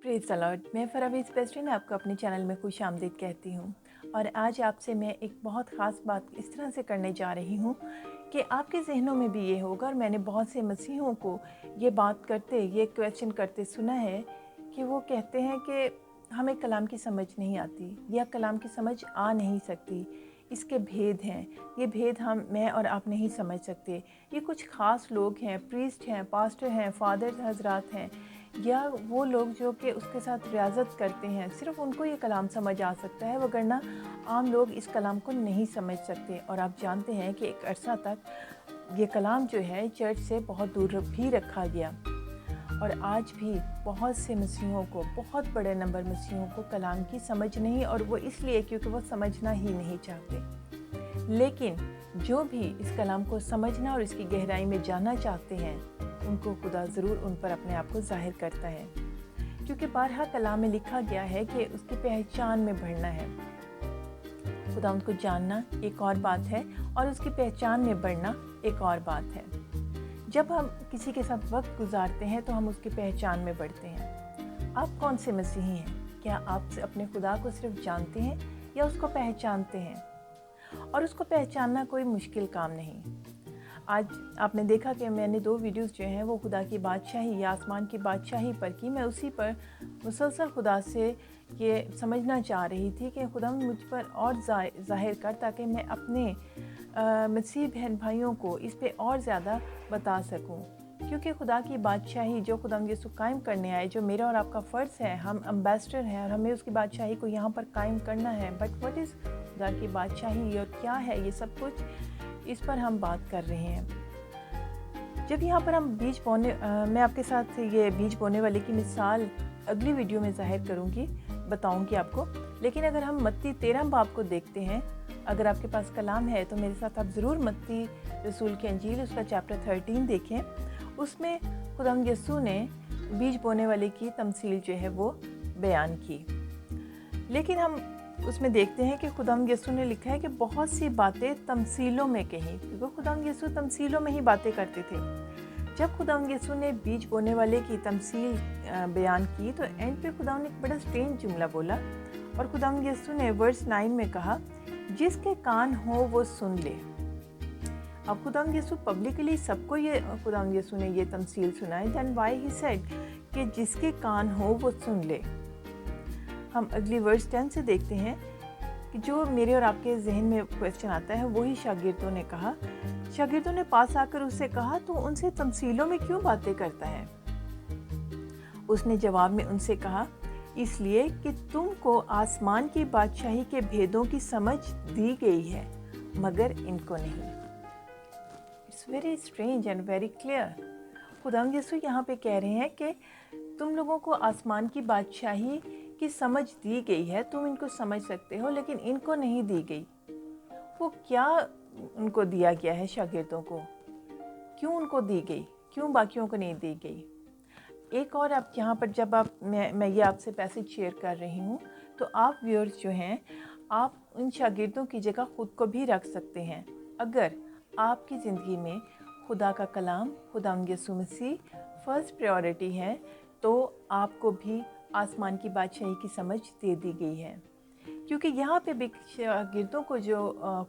Praise the Lord. मैं फ़रावीज़ पेस्ट्रीन आपको अपने चैनल में खुश आमदीद कहती हूँ। और आज आपसे मैं एक बहुत ख़ास बात इस तरह से करने जा रही हूँ कि आपके ज़हनों में भी ये होगा। और मैंने बहुत से मसीहों को ये बात करते, ये क्वेश्चन करते सुना है कि वो कहते हैं कि हमें कलाम की समझ नहीं आती या कलाम की समझ आ नहीं सकती। इसके भेद हैं, ये भेद मैं और आप नहीं समझ सकते। ये कुछ ख़ास लोग हैं, प्रीस्ट हैं, पास्टर हैं, फादर हज़रात हैं, या वो लोग जो कि उसके साथ रियाज़त करते हैं, सिर्फ़ उनको ये कलाम समझ आ सकता है, वगरना आम लोग इस कलाम को नहीं समझ सकते। और आप जानते हैं कि एक अरसा तक ये कलाम जो है चर्च से बहुत दूर भी रखा गया। और आज भी बहुत से मसीहों को, बहुत बड़े नंबर मसीहों को कलाम की समझ नहीं, और वो इसलिए क्योंकि वो समझना ही नहीं चाहते। लेकिन जो भी इस कलाम को समझना और इसकी गहराई में जानना चाहते हैं, उनको खुदा ज़रूर उन पर अपने आप को ज़ाहिर करता है। क्योंकि बारहा कलाम में लिखा गया है कि उसकी पहचान में बढ़ना है। खुदा उनको जानना एक और बात है और उसकी पहचान में बढ़ना एक और बात है। जब हम किसी के साथ वक्त गुजारते हैं तो हम उसकी पहचान में बढ़ते हैं। आप कौन से मसीही हैं? क्या आप अपने खुदा को सिर्फ जानते हैं या उसको पहचानते हैं? और उसको पहचानना कोई मुश्किल काम नहीं। आज आपने देखा कि मैंने 2 वीडियोस जो हैं वो खुदा की बादशाही या आसमान की बादशाही पर की। मैं उसी पर मुसलसल खुदा से ये समझना चाह रही थी कि खुदा मुझ पर और ज़ाहिर कर, ताकि मैं अपने मसीह बहन भाइयों को इस पे और ज़्यादा बता सकूं। क्योंकि खुदा की बादशाही जो खुदा यीशु कायम करने आए, जो मेरा और आपका फ़र्ज़ है, हम एम्बेसडर हैं और हमें उसकी बादशाही को यहाँ पर कायम करना है। बट व्हाट इज़ खुदा की बादशाही और क्या है ये सब कुछ, इस पर हम बात कर रहे हैं। जब यहाँ पर हम बीज बोने, मैं आपके साथ ये बीज बोने वाले की मिसाल अगली वीडियो में ज़ाहिर करूँगी, बताऊँगी आपको। लेकिन अगर हम मत्ती 13 बाब को देखते हैं, अगर आपके पास कलाम है तो मेरे साथ आप ज़रूर मत्ती रसूल की अंजील उसका चैप्टर 13 देखें। उसमें खुदा यीशु ने बीज बोने वाले की तमसील जो है वो बयान की। लेकिन हम उसमें देखते हैं कि खुदा यीशु ने लिखा है कि बहुत सी बातें तमसीलों में कहीं, क्योंकि खुदा यीशु तमसीलों में ही बातें करते थे। जब खुदा यीशु ने बीज बोने वाले की तमसील बयान की तो एंड पे खुदा ने एक बड़ा स्ट्रेंज जुमला बोला। और खुदा यीशु ने वर्स 9 में कहा, जिसके कान हो वो सुन ले। अब खुदा यीशु पब्लिकली सबको ये खुदा यीशु ने ये तमसील सुनाई। देन व्हाई ही सेड कि जिसके कान हो वो सुन ले। हम अगली वर्स 10 से देखते हैं कि जो मेरे और आपके जहन में क्वेश्चन आता है, वही शागिर्दों ने कहा। शागिर्दों ने पास आकर उससे कहा, तो उनसे तमसीलों में क्यों बातें करता है? उसने जवाब में उनसे कहा, इसलिए कि तुमको आसमान की बादशाही के भेदों की समझ दी गई है, मगर इनको नहीं। It's very strange and very clear. खुदा यीशु यहाँ पे कह रहे हैं कि तुम लोगों को आसमान की बादशाही की समझ दी गई है, तुम इनको समझ सकते हो, लेकिन इनको नहीं दी गई। वो क्या उनको दिया गया है शागिर्दों को? क्यों उनको दी गई, क्यों बाकियों को नहीं दी गई? एक और आप यहाँ पर जब मैं ये आपसे पैसेज शेयर कर रही हूँ, तो आप व्यूअर्स जो हैं, आप उन शागिर्दों की जगह ख़ुद को भी रख सकते हैं। अगर आपकी ज़िंदगी में खुदा का कलाम, खुदा यीशु मसीह फर्स्ट प्रायोरिटी है, तो आपको भी आसमान की बादशाही की समझ दे दी गई है। क्योंकि यहाँ पे भी शागिर्दों को जो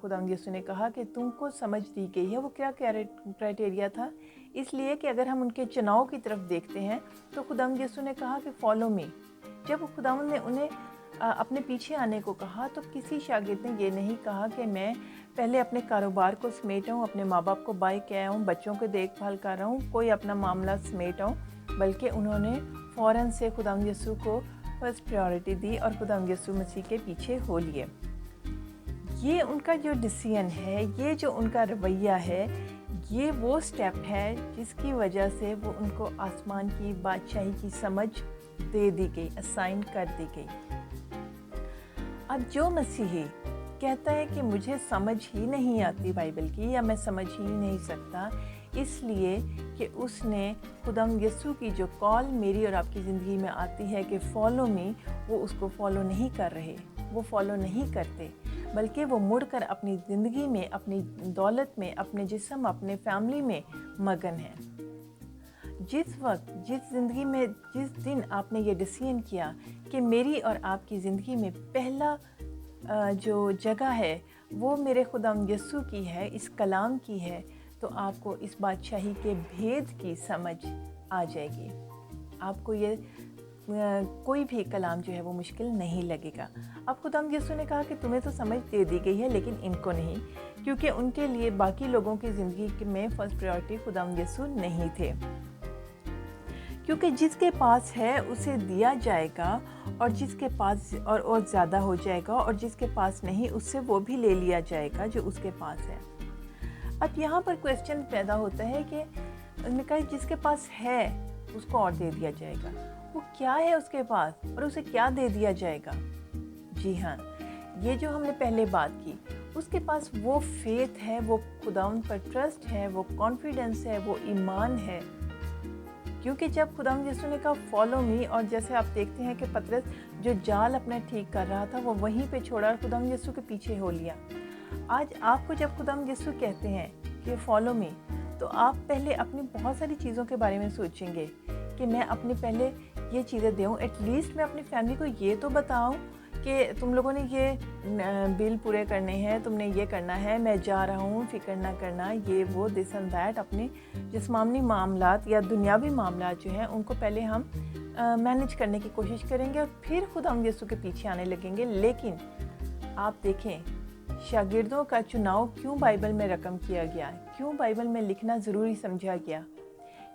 खुदा यीशु ने कहा कि तुमको समझ दी गई है, वो क्या क्राइटेरिया था? इसलिए कि अगर हम उनके चुनाव की तरफ देखते हैं तो खुदा यीशु ने कहा कि फॉलो मी। जब खुदा ने उन्हें अपने पीछे आने को कहा, तो किसी शागिर्द ने ये नहीं कहा कि मैं पहले अपने कारोबार को समेटाऊँ, अपने माँ बाप को बाय के आऊँ, बच्चों की देखभाल कर रहा हूँ, कोई अपना मामला समेटाऊँ। बल्कि उन्होंने फ़ौरन से खुदा यीशु को फर्स्ट प्रायोरिटी दी और खुदा यीशु मसीह के पीछे हो लिए। ये उनका जो डिसीजन है, ये जो उनका रवैया है, ये वो स्टेप है जिसकी वजह से वो उनको आसमान की बादशाही की समझ दे दी गई, असाइन कर दी गई। अब जो मसीही कहता है कि मुझे समझ ही नहीं आती बाइबल की, या मैं समझ ही नहीं सकता, इसलिए कि उसने खुदा यीशु की जो कॉल मेरी और आपकी ज़िंदगी में आती है कि फॉलो मी, वो उसको फॉलो नहीं कर रहे, वो फॉलो नहीं करते, बल्कि वो मुड़कर अपनी ज़िंदगी में, अपनी दौलत में, अपने जिस्म, अपने फैमिली में मगन है। जिस वक्त जिस ज़िंदगी में जिस दिन आपने ये डिसीजन किया कि मेरी और आपकी ज़िंदगी में पहला जो जगह है वो मेरे खुदावंद यस्सु की है, इस कलाम की है, तो आपको इस बादशाही के भेद की समझ आ जाएगी। आपको ये कोई भी कलाम जो है वो मुश्किल नहीं लगेगा। अब खुदावंद यस्सु ने कहा कि तुम्हें तो समझ दे दी गई है लेकिन इनको नहीं, क्योंकि उनके लिए बाकी लोगों की ज़िंदगी में फर्स्ट प्रायोरिटी खुदावंद यस्सु नहीं थे। क्योंकि जिसके पास है उसे दिया जाएगा और जिसके पास और ज़्यादा हो जाएगा, और जिसके पास नहीं उससे वो भी ले लिया जाएगा जो उसके पास है। अब यहाँ पर क्वेश्चन पैदा होता है कि उन्होंने कहा जिसके पास है उसको और दे दिया जाएगा। वो क्या है उसके पास और उसे क्या दे दिया जाएगा? जी हाँ, ये जो हमने पहले बात की, उसके पास वो फेथ है, वो खुदावंद पर ट्रस्ट है, वो कॉन्फिडेंस है, वो ईमान है। क्योंकि जब खुदावंद यीशु ने कहा फॉलो मी, और जैसे आप देखते हैं कि पतरस जो जाल अपना ठीक कर रहा था वो वहीं पे छोड़ा और खुदावंद यीशु के पीछे हो लिया। आज आपको जब खुदावंद यीशु कहते हैं कि फॉलो मी, तो आप पहले अपनी बहुत सारी चीज़ों के बारे में सोचेंगे कि मैं अपने पहले ये चीज़ें दूँ, एटलीस्ट मैं अपनी फैमिली को ये तो बताऊँ कि तुम लोगों ने ये बिल पूरे करने हैं, तुमने ये करना है, मैं जा रहा हूँ, फिक्र ना करना, ये वो दिस एंड दैट। अपने जिस्मानी मामलात या दुनियावी मामलात जो हैं उनको पहले हम मैनेज करने की कोशिश करेंगे और फिर खुदावंद यीशु के पीछे आने लगेंगे। लेकिन आप देखें शागिर्दों का चुनाव क्यों बाइबल में रकम किया गया, क्यों बाइबल में लिखना ज़रूरी समझा गया,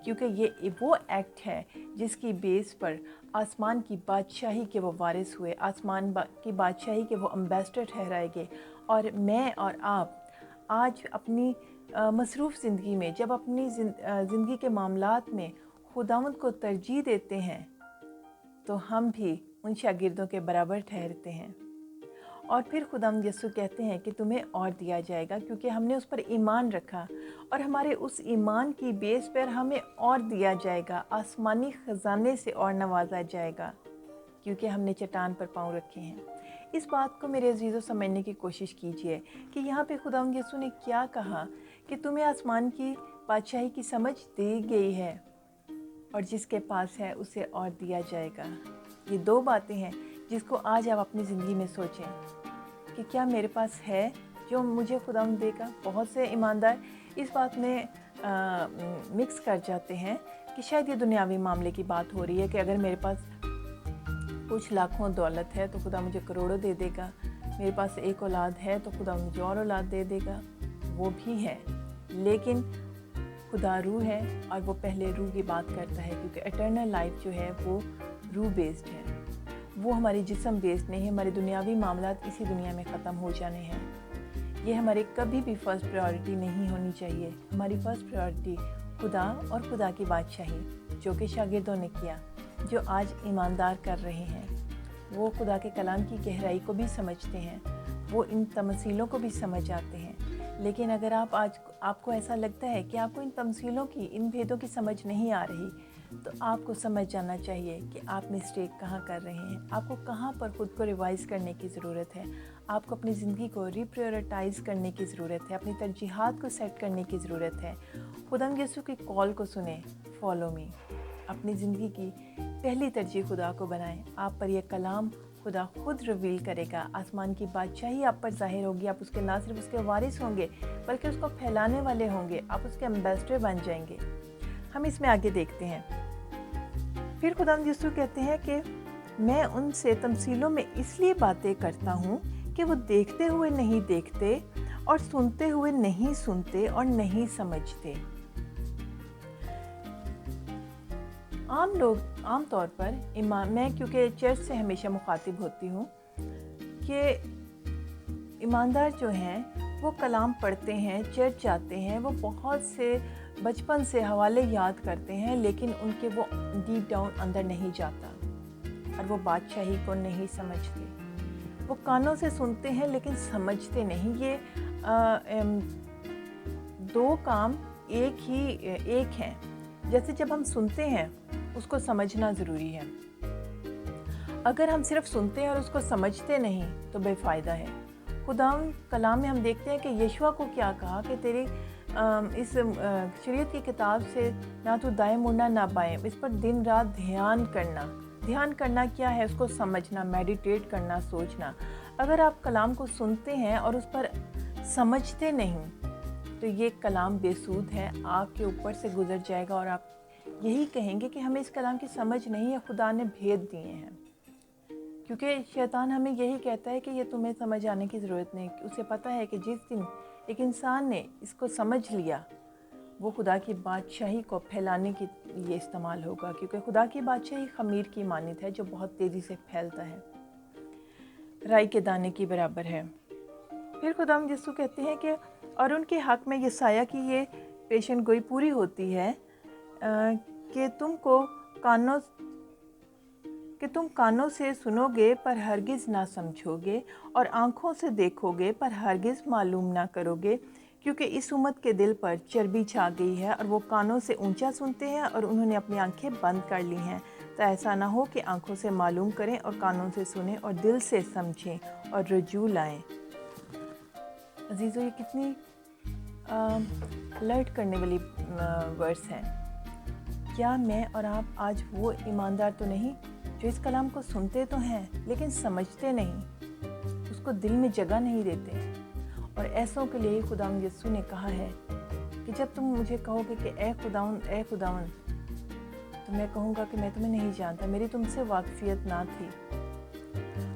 क्योंकि ये वो एक्ट है जिसकी बेस पर आसमान की बादशाही के वो वारिस हुए, आसमान की बादशाही के वो एम्बेसडर ठहराए गए। और मैं और आप आज अपनी मसरूफ़ ज़िंदगी में जब अपनी ज़िंदगी के मामलात में खुदावंद को तरजीह देते हैं तो हम भी उन शागिर्दों के बराबर ठहरते हैं। और फिर खुदावंद यीशु कहते हैं कि तुम्हें और दिया जाएगा, क्योंकि हमने उस पर ईमान रखा और हमारे उस ईमान की बेस पर हमें और दिया जाएगा, आसमानी ख़जाने से और नवाजा जाएगा, क्योंकि हमने चट्टान पर पाँव रखे हैं। इस बात को मेरे अजीज़ों समझने की कोशिश कीजिए कि यहाँ पे खुदावंद यीशु ने क्या कहा कि तुम्हें आसमान की बादशाही की समझ दी गई है और जिसके पास है उसे और दिया जाएगा। ये दो बातें हैं जिसको आज आप अपनी ज़िंदगी में सोचें कि क्या मेरे पास है जो मुझे खुदावंद देगा। बहुत से ईमानदार इस बात में मिक्स कर जाते हैं कि शायद ये दुनियावी मामले की बात हो रही है कि अगर मेरे पास कुछ लाखों दौलत है तो खुदा मुझे करोड़ों दे देगा, मेरे पास एक औलाद है तो खुदा मुझे और औलाद दे देगा। वो भी है, लेकिन खुदा रूह है और वो पहले रूह की बात करता है, क्योंकि एटर्नल लाइफ जो है वो रूह बेस्ड है, वो हमारी जिस्म बेस्ड नहीं है। हमारे दुनियावी मामलात इसी दुनिया में ख़त्म हो जाने हैं। ये हमारे कभी भी फ़र्स्ट प्रायोरिटी नहीं होनी चाहिए। हमारी फ़र्स्ट प्रायोरिटी खुदा और खुदा की बादशाही, जो कि शागिर्दों ने किया, जो आज ईमानदार कर रहे हैं। वो खुदा के कलाम की गहराई को भी समझते हैं, वो इन तमसीलों को भी समझ आते हैं। लेकिन अगर आपको ऐसा लगता है कि आपको इन तमसीलों की, इन भेदों की समझ नहीं आ रही, तो आपको समझ जाना चाहिए कि आप मिस्टेक कहाँ कर रहे हैं, आपको कहाँ पर ख़ुद को रिवाइज़ करने की ज़रूरत है, आपको अपनी ज़िंदगी को रिप्रायोरिटाइज़ करने की ज़रूरत है, अपनी तरजीहात को सेट करने की ज़रूरत है। खुदावंद यीशु की कॉल को सुने, फॉलो मी। अपनी ज़िंदगी की पहली तरजीह खुदा को बनाएं। आप पर यह कलाम खुदा खुद रिवील करेगा, आसमान की बादशाही आप पर ज़ाहिर होगी। आप उसके ना सिर्फ उसके वारिस होंगे बल्कि उसको फैलाने वाले होंगे, आप उसके एम्बेसडर बन जाएंगे। हम इसमें आगे देखते हैं। फिर खुदावंद यीशु कहते हैं कि मैं उनसे तमसीलों में इसलिए बातें करता हूँ कि वो देखते हुए नहीं देखते और सुनते हुए नहीं सुनते और नहीं समझते। आम लोग आम तौर पर मैं क्योंकि चर्च से हमेशा मुखातिब होती हूँ कि ईमानदार जो हैं वो कलाम पढ़ते हैं, चर्च जाते हैं, वो बहुत से बचपन से हवाले याद करते हैं, लेकिन उनके वो डीप डाउन अंदर नहीं जाता और वो बादशाही को नहीं समझते। वो कानों से सुनते हैं लेकिन समझते नहीं। ये दो काम एक हैं। जैसे जब हम सुनते हैं उसको समझना ज़रूरी है। अगर हम सिर्फ सुनते हैं और उसको समझते नहीं तो बेफ़ायदा है। खुदावंद कलाम में हम देखते हैं कि यशुआ को क्या कहा कि तेरी इस शरीयत की किताब से ना तो दाएं मुड़ना ना बाएं, इस पर दिन रात ध्यान करना क्या है, उसको समझना, मेडिटेट करना, सोचना। अगर आप कलाम को सुनते हैं और उस पर समझते नहीं तो ये कलाम बेसूद है, आपके ऊपर से गुजर जाएगा और आप यही कहेंगे कि हमें इस कलाम की समझ नहीं है, खुदा ने भेद दिए हैं। क्योंकि शैतान हमें यही कहता है कि ये तुम्हें समझ आने की ज़रूरत नहीं। उसे पता है कि जिस दिन एक इंसान ने इसको समझ लिया, वो खुदा की बादशाही को फैलाने के लिए इस्तेमाल होगा, क्योंकि खुदा की बादशाही खमीर की मानित है जो बहुत तेज़ी से फैलता है, राई के दाने की बराबर है। फिर खुदावंद यीशु कहते हैं कि और उनके हक़ में यसाया की ये पेशन गोई पूरी होती है कि तुम कानों से सुनोगे पर हरगिज़ ना समझोगे, और आँखों से देखोगे पर हरगिज़ मालूम ना करोगे, क्योंकि इस उम्मत के दिल पर चर्बी छा गई है और वो कानों से ऊंचा सुनते हैं और उन्होंने अपनी आंखें बंद कर ली हैं, तो ऐसा ना हो कि आँखों से मालूम करें और कानों से सुनें और दिल से समझें और रजू लाएं। अजीज़ों, ये कितनी अलर्ट करने वाली वर्स हैं। क्या मैं और आप आज वो ईमानदार तो नहीं जो इस कलाम को सुनते तो हैं लेकिन समझते नहीं, उसको दिल में जगह नहीं देते? और ऐसों के लिए खुदावंद यीशु ने कहा है कि जब तुम मुझे कहोगे कि ए खुदावंद, तो मैं कहूँगा कि मैं तुम्हें नहीं जानता, मेरी तुमसे वाकफियत ना थी।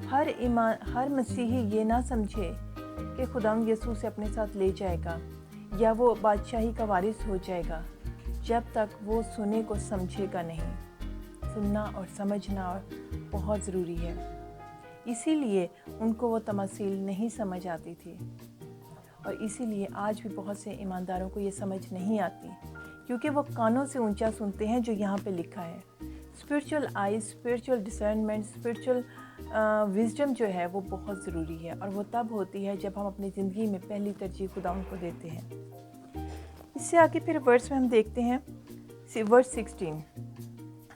हर मसीही ये ना समझे कि खुदावंद यीशु से अपने साथ ले जाएगा या वो बादशाही का वारिस हो जाएगा, जब तक वो सुने को समझेगा नहीं। सुनना और समझना बहुत ज़रूरी है। इसीलिए उनको वो तमसील नहीं समझ आती थी, और इसीलिए आज भी बहुत से ईमानदारों को ये समझ नहीं आती, क्योंकि वो कानों से ऊंचा सुनते हैं जो यहाँ पे लिखा है। Spiritual eyes, spiritual discernment, spiritual wisdom जो है वो बहुत ज़रूरी है, और वो तब होती है जब हम अपनी ज़िंदगी में पहली तरजीह खुदा उनको देते हैं। इससे आगे फिर वर्स में हम देखते हैं वर्स 16,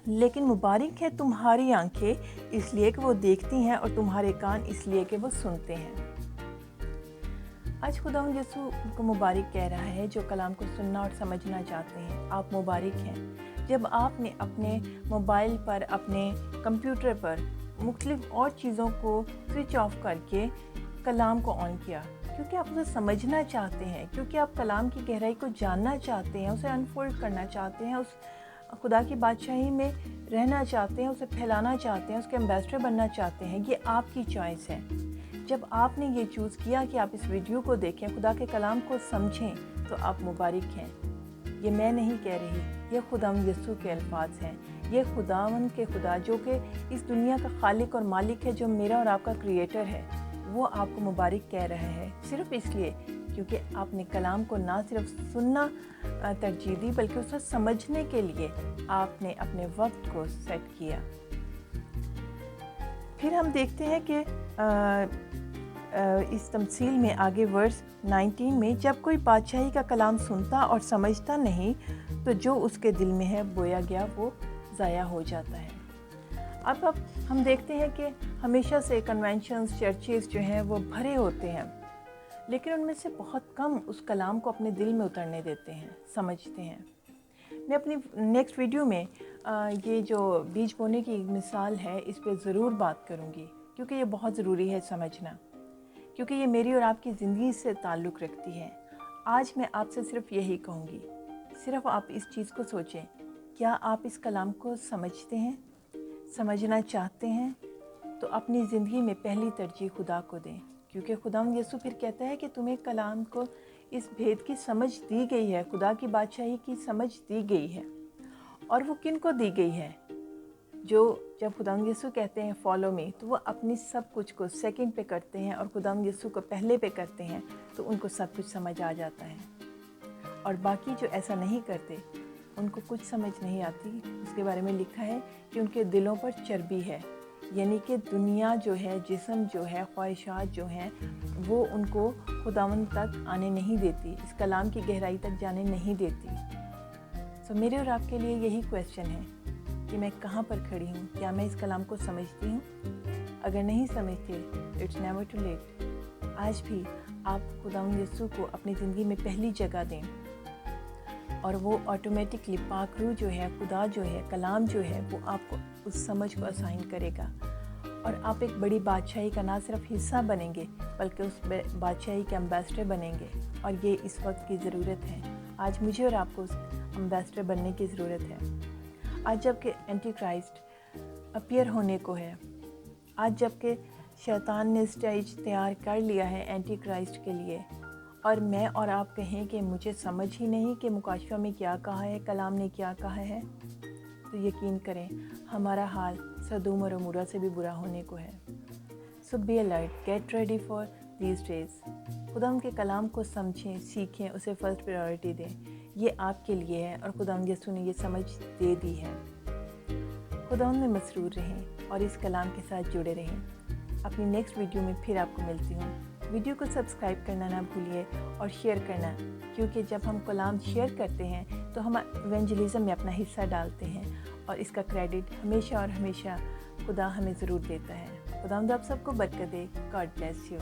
लेकिन मुबारक है तुम्हारी आंखें इसलिए कि वो देखती हैं और तुम्हारे कान इसलिए कि वो सुनते हैं। आज खुदावंद यीशु को मुबारक कह रहा है जो कलाम को सुनना और समझना चाहते हैं। आप मुबारक हैं जब आपने अपने मोबाइल पर, अपने कंप्यूटर पर मुख्तलिफ और चीज़ों को स्विच ऑफ करके कलाम को ऑन किया, क्योंकि आप उसे समझना चाहते हैं, क्योंकि आप कलाम की गहराई को जानना चाहते हैं, उसे अनफोल्ड करना चाहते हैं, उस खुदा की बादशाही में रहना चाहते हैं, उसे फैलाना चाहते हैं, उसके एम्बेसडर बनना चाहते हैं। ये आपकी चॉइस है। जब आपने ये चूज़ किया कि आप इस वीडियो को देखें, खुदा के कलाम को समझें, तो आप मुबारक हैं। ये मैं नहीं कह रही, ये खुदावंद यीशु के अल्फाज हैं। ये खुदावंद के खुदा जो कि इस दुनिया का खालिक और मालिक है, जो मेरा और आपका क्रिएटर है, वो आपको मुबारक कह रहा है, सिर्फ़ इसलिए क्योंकि आपने कलाम को ना सिर्फ सुनना तरजीह दी, बल्कि उसे समझने के लिए आपने अपने वक्त को सेट किया। फिर हम देखते हैं कि इस तमसील में आगे वर्स 19 में, जब कोई बादशाही का कलाम सुनता और समझता नहीं तो जो उसके दिल में है बोया गया वो ज़ाया हो जाता है। अब हम देखते हैं कि हमेशा से कन्वेंशंस, चर्चेस जो हैं वो भरे होते हैं, लेकिन उनमें से बहुत कम उस कलाम को अपने दिल में उतरने देते हैं, समझते हैं। मैं अपनी नेक्स्ट वीडियो में ये जो बीज बोने की मिसाल है इस पर ज़रूर बात करूँगी, क्योंकि ये बहुत ज़रूरी है समझना, क्योंकि ये मेरी और आपकी ज़िंदगी से ताल्लुक़ रखती है। आज मैं आपसे सिर्फ यही कहूँगी, सिर्फ आप इस चीज़ को सोचें, क्या आप इस कलाम को समझते हैं, समझना चाहते हैं? तो अपनी ज़िंदगी में पहली तरजीह खुदा को दें, क्योंकि खुदावंद यीशु फिर कहता है कि तुम्हें कलाम को इस भेद की समझ दी गई है, खुदा की बादशाही की समझ दी गई है। और वो किन को दी गई है? जो जब खुदावंद यीशु कहते हैं फॉलो मी, तो वो अपनी सब कुछ को सेकंड पे करते हैं और खुदावंद यीशु को पहले पे करते हैं, तो उनको सब कुछ समझ आ जाता है। और बाकी जो ऐसा नहीं करते उनको कुछ समझ नहीं आती। उसके बारे में लिखा है कि उनके दिलों पर चर्बी है, यानी कि दुनिया जो है, जिस्म जो है, ख्वाहिशात जो हैं, वो उनको खुदावंद तक आने नहीं देती, इस कलाम की गहराई तक जाने नहीं देती। सो मेरे और आपके लिए यही क्वेश्चन है कि मैं कहाँ पर खड़ी हूँ, क्या मैं इस कलाम को समझती हूँ? अगर नहीं समझते, इट्स नेवर टू लेट। आज भी आप खुदावंद यीशु को अपनी ज़िंदगी में पहली जगह दें, اور وہ آٹومیٹکلی پاک روح جو ہے، خدا جو ہے، کلام جو ہے، وہ آپ کو اس سمجھ کو اسائن کرے گا، اور آپ ایک بڑی بادشاہی کا نہ صرف حصہ بنیں گے بلکہ اس بادشاہی کے امبیسڈر بنیں گے، اور یہ اس وقت کی ضرورت ہے۔ آج مجھے اور آپ کو اس امبیسڈر بننے کی ضرورت ہے۔ آج جب کہ اینٹی کرائسٹ اپیئر ہونے کو ہے، آج جب کہ شیطان نے اسٹیج تیار کر لیا ہے اینٹی کرائسٹ کے لیے، اور میں اور آپ کہیں کہ مجھے سمجھ ہی نہیں کہ مکاشفہ میں کیا کہا ہے، کلام نے کیا کہا ہے، تو یقین کریں ہمارا حال سدوم اور عمورہ سے بھی برا ہونے کو ہے۔ So be alert, get ready for these days. خدا ان کے کلام کو سمجھیں، سیکھیں، اسے فرسٹ پریورٹی دیں۔ یہ آپ کے لیے ہے، اور خدا یسوع نے یہ سمجھ دے دی ہے۔ خدا ان میں مسرور رہیں اور اس کلام کے ساتھ جڑے رہیں۔ اپنی نیکسٹ ویڈیو میں پھر آپ کو ملتی ہوں۔ ویڈیو کو سبسکرائب کرنا نہ بھولیے اور شیئر کرنا، کیونکہ جب ہم کلام شیئر کرتے ہیں تو ہم ایونجلزم میں اپنا حصہ ڈالتے ہیں، اور اس کا کریڈٹ ہمیشہ اور ہمیشہ خدا ہمیں ضرور دیتا ہے۔ خدا آپ سب کو برکت دے۔ God bless you.